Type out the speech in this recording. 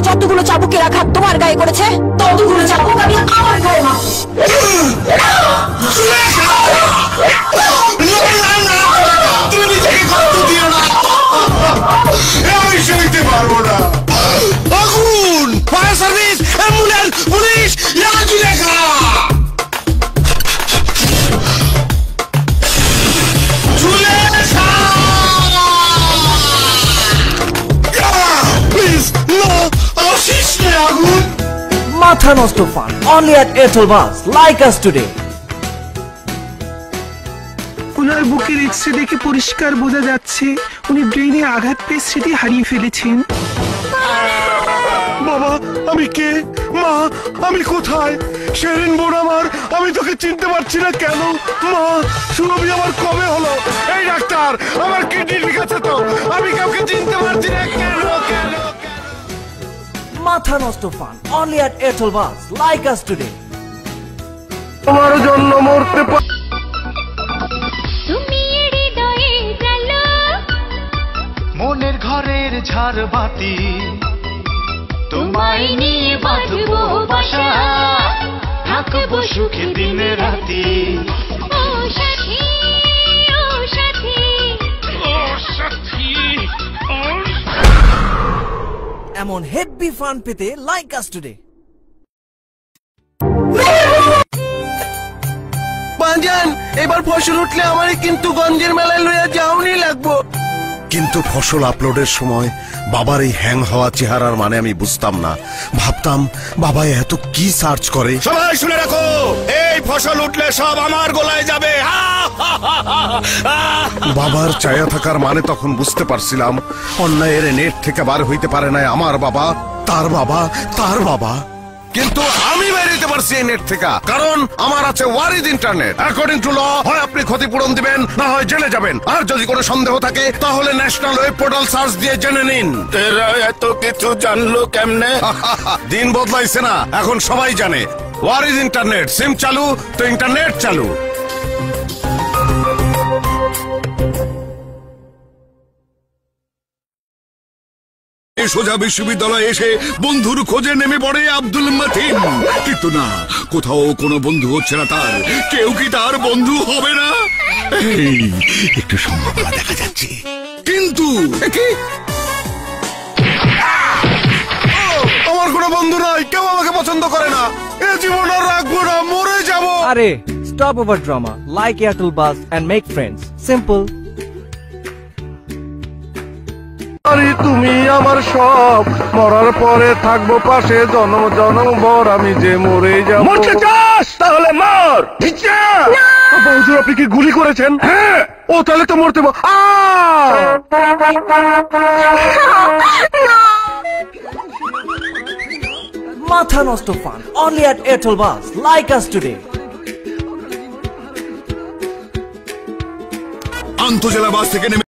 যতগুলো চাবুকের আঘাত তোমার গায়ে করেছে ততগুলো চাবুক আমি আমার গায়ে মারব। তুমি নিজেকে কষ্ট দিও না, আমি সইতে পারবো না। আগুন, ফায়ার সার্ভিস, অ্যাম্বুলেন্স, পুলিশ, লেখা মাথা নষ্ট fun only at Airtel Buzz. Like us today. ওনার বুকের এক্সরে দেখে পরিষ্কার বোঝা যাচ্ছে উনি ব্রেইনে আঘাত পেয়ে স্মৃতি হারিয়ে ফেলেছেন। বাবা, আমি কে? মা, আমি কোথায়? শেরিন বোন আমার, আমি তোকে চিনতে পারছি না কেন? মা, সুরভি আমার কবে হলো? এই ডাক্তার, আমার কিডনি ঠিক আছে তো? আমি কাউকে চিনতে পারছি না কেন? কেন? মাথা নষ্ট fun only at Airtel Buzz. Like us today. তোমার জন্য মরতে তুমি হৃদয়ে জ্বালো মনের ঘরের ঝাড়বাতি, তোমায় নিয়ে বাঁধবো বাসা, থাকবো সুখে দিন রাতি। ও সাথী, ও সাথী, ও সাথী, এমন হেভি ফান পেতে Like us today. বাজান, এবার ফসল উঠলে আমারই কিন্তু গঞ্জের মেলায় লইয়া যাওনি লাগবো। কিন্তু ফসল আপলোডের সময় বাবার এই হ্যাং হওয়া চেহারার মানে আমি বুঝতাম না। ভাবতাম বাবা এত কি সার্চ করে। সবাই শুনে রাখো, এই ফসল উঠলে সব আমার গোলায় যাবে। বাবার চায়া থাকার মানে তখন বুঝতে পারছিলাম, অন্যায়ের নেট থেকে বার হইতে পারে না আমার বাবা, তার বাবা, তার বাবা। কিন্তু আমি বাইরে হইতে পারছি এই নেট থেকে, কারণ আমার আছে ওয়ারিজ ইন্টারনেট। অ্যাকর্ডিং টু ল, হয় আপনি ক্ষতিপূরণ দিবেন, না হয় জেলে যাবেন। আর যদি কোনো সন্দেহ থাকে তাহলে ন্যাশনাল ওয়েব পোর্টাল সার্চ দিয়ে জেনে নিন। এরা এত কিছু জানলো কেমনে? দিন বদলাইছে না, এখন সবাই জানে। ওয়ারিজ ইন্টারনেট, সিম চালু তো ইন্টারনেট চালু। সোজা বিশ্ববিদ্যালয়ে এসে বন্ধুর খোঁজে নেমে পড়ে আব্দুল মতিন। কিন্তু না, কোথাও কোনো বন্ধু হচ্ছে না তার। কেউ কি তার বন্ধু হবে না? একটু সম্ভাবনা দেখা যাচ্ছে, কিন্তু আমার কোনো বন্ধু নাই, কেউ আমাকে পছন্দ করে না। এ জীবন আর রাখবো না, মরে যাবো। আরে stop over drama. Like Airtel Buzz and make friends. Simple. তুমি আমার সব, মরার পরে থাকবো পাশে জনম জনম ভর, আমি যে মরে যাবো। মরতে চাস? তাহলে মর। বন্ধু, আপনি কি গুলি করেছেন? হ্যাঁ। ও তাহলে তো মরতে মাথা নষ্ট fun only at Airtel Buzz. Like us today. আন্তজেলা বাস থেকে নেমে